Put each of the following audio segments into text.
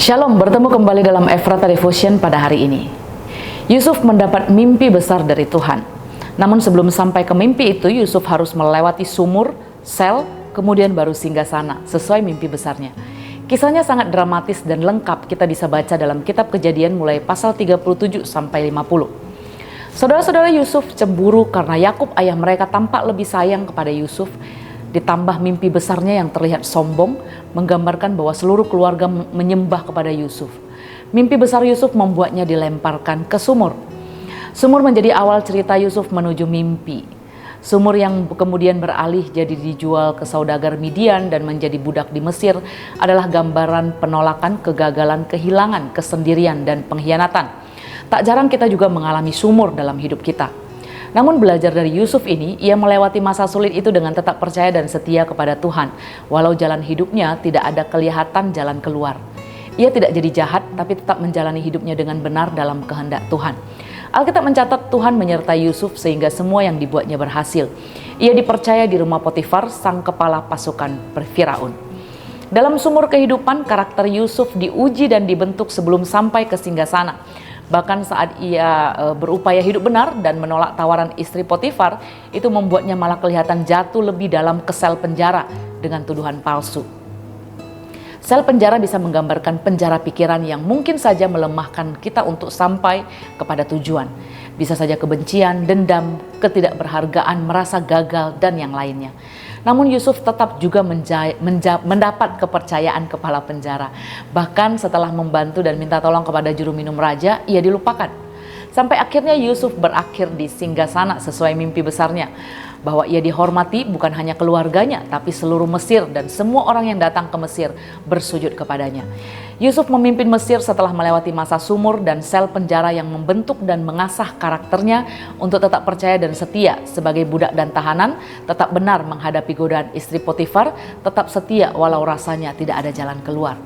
Shalom, bertemu kembali dalam Ephrata Devotion pada hari ini. Yusuf mendapat mimpi besar dari Tuhan. Namun sebelum sampai ke mimpi itu, Yusuf harus melewati sumur, sel, kemudian baru singgasana, sesuai mimpi besarnya. Kisahnya sangat dramatis dan lengkap, kita bisa baca dalam kitab Kejadian mulai pasal 37 sampai 50. Saudara-saudara Yusuf cemburu karena Yakub ayah mereka tampak lebih sayang kepada Yusuf. Ditambah mimpi besarnya yang terlihat sombong, menggambarkan bahwa seluruh keluarga menyembah kepada Yusuf. Mimpi besar Yusuf membuatnya dilemparkan ke sumur. Sumur menjadi awal cerita Yusuf menuju mimpi. Sumur yang kemudian beralih jadi dijual ke saudagar Midian dan menjadi budak di Mesir adalah gambaran penolakan, kegagalan, kehilangan, kesendirian, dan pengkhianatan. Tak jarang kita juga mengalami sumur dalam hidup kita. Namun belajar dari Yusuf ini, ia melewati masa sulit itu dengan tetap percaya dan setia kepada Tuhan. Walau jalan hidupnya tidak ada kelihatan jalan keluar. Ia tidak jadi jahat, tapi tetap menjalani hidupnya dengan benar dalam kehendak Tuhan. Alkitab mencatat Tuhan menyertai Yusuf sehingga semua yang dibuatnya berhasil. Ia dipercaya di rumah Potifar, sang kepala pasukan Firaun. Dalam sumur kehidupan, karakter Yusuf diuji dan dibentuk sebelum sampai ke singgasana. Bahkan saat ia berupaya hidup benar dan menolak tawaran istri Potifar, itu membuatnya malah kelihatan jatuh lebih dalam ke sel penjara dengan tuduhan palsu. Sel penjara bisa menggambarkan penjara pikiran yang mungkin saja melemahkan kita untuk sampai kepada tujuan. Bisa saja kebencian, dendam, ketidakberhargaan, merasa gagal, dan yang lainnya. Namun Yusuf tetap juga mendapat kepercayaan kepala penjara. Bahkan setelah membantu dan minta tolong kepada juru minum raja, ia dilupakan. Sampai akhirnya Yusuf berakhir di singgasana sesuai mimpi besarnya. Bahwa ia dihormati bukan hanya keluarganya, tapi seluruh Mesir dan semua orang yang datang ke Mesir bersujud kepadanya. Yusuf memimpin Mesir setelah melewati masa sumur dan sel penjara yang membentuk dan mengasah karakternya untuk tetap percaya dan setia sebagai budak dan tahanan, tetap benar menghadapi godaan istri Potifar, tetap setia walau rasanya tidak ada jalan keluar.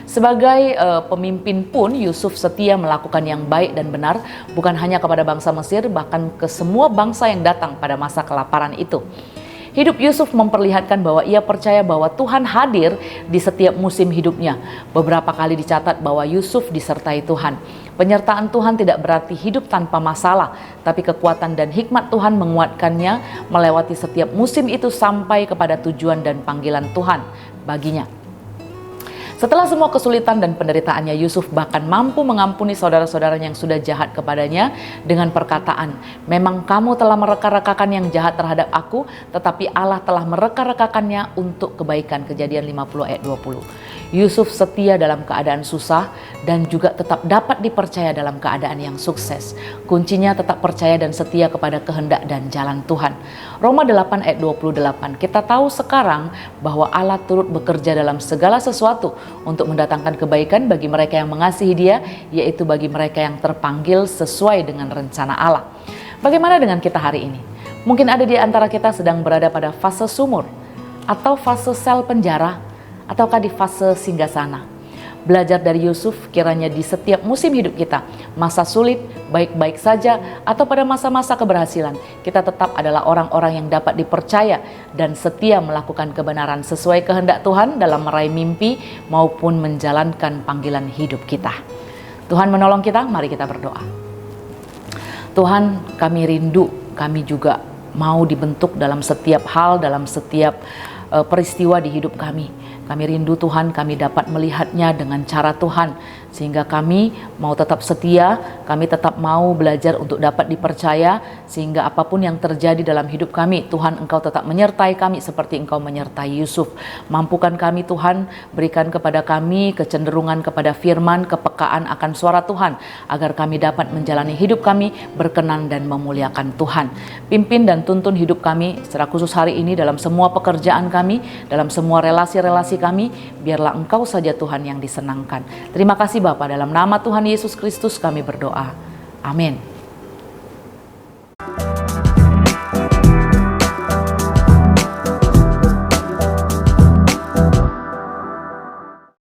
Sebagai pemimpin pun Yusuf setia melakukan yang baik dan benar, bukan hanya kepada bangsa Mesir, bahkan ke semua bangsa yang datang pada masa kelaparan itu. Hidup Yusuf memperlihatkan bahwa ia percaya bahwa Tuhan hadir di setiap musim hidupnya. Beberapa kali dicatat bahwa Yusuf disertai Tuhan. Penyertaan Tuhan tidak berarti hidup tanpa masalah, tapi kekuatan dan hikmat Tuhan menguatkannya melewati setiap musim itu sampai kepada tujuan dan panggilan Tuhan baginya. Setelah semua kesulitan dan penderitaannya, Yusuf bahkan mampu mengampuni saudara-saudaranya yang sudah jahat kepadanya dengan perkataan, "Memang kamu telah mereka-rekakan yang jahat terhadap aku, tetapi Allah telah mereka-rekakannya untuk kebaikan." Kejadian 50 ayat 20. Yusuf setia dalam keadaan susah dan juga tetap dapat dipercaya dalam keadaan yang sukses. Kuncinya tetap percaya dan setia kepada kehendak dan jalan Tuhan. Roma 8 ayat 28, kita tahu sekarang bahwa Allah turut bekerja dalam segala sesuatu untuk mendatangkan kebaikan bagi mereka yang mengasihi Dia, yaitu bagi mereka yang terpanggil sesuai dengan rencana Allah. Bagaimana dengan kita hari ini? Mungkin ada di antara kita sedang berada pada fase sumur, atau fase sel penjara, ataukah di fase singgasana. Belajar dari Yusuf, kiranya di setiap musim hidup kita, masa sulit, baik-baik saja, atau pada masa-masa keberhasilan, kita tetap adalah orang-orang yang dapat dipercaya dan setia melakukan kebenaran sesuai kehendak Tuhan dalam meraih mimpi maupun menjalankan panggilan hidup kita. Tuhan menolong kita, mari kita berdoa. Tuhan, kami rindu, kami juga mau dibentuk dalam setiap hal, dalam setiap peristiwa di hidup kami. Kami rindu Tuhan, kami dapat melihatnya dengan cara Tuhan, sehingga kami mau tetap setia, kami tetap mau belajar untuk dapat dipercaya, sehingga apapun yang terjadi dalam hidup kami, Tuhan Engkau tetap menyertai kami seperti Engkau menyertai Yusuf. Mampukan kami Tuhan, berikan kepada kami kecenderungan kepada firman, kepekaan akan suara Tuhan, agar kami dapat menjalani hidup kami berkenan dan memuliakan Tuhan. Pimpin dan tuntun hidup kami secara khusus hari ini dalam semua pekerjaan kami, dalam semua relasi-relasi kami, biarlah Engkau saja Tuhan yang disenangkan. Terima kasih Bapa, dalam nama Tuhan Yesus Kristus kami berdoa. Amin.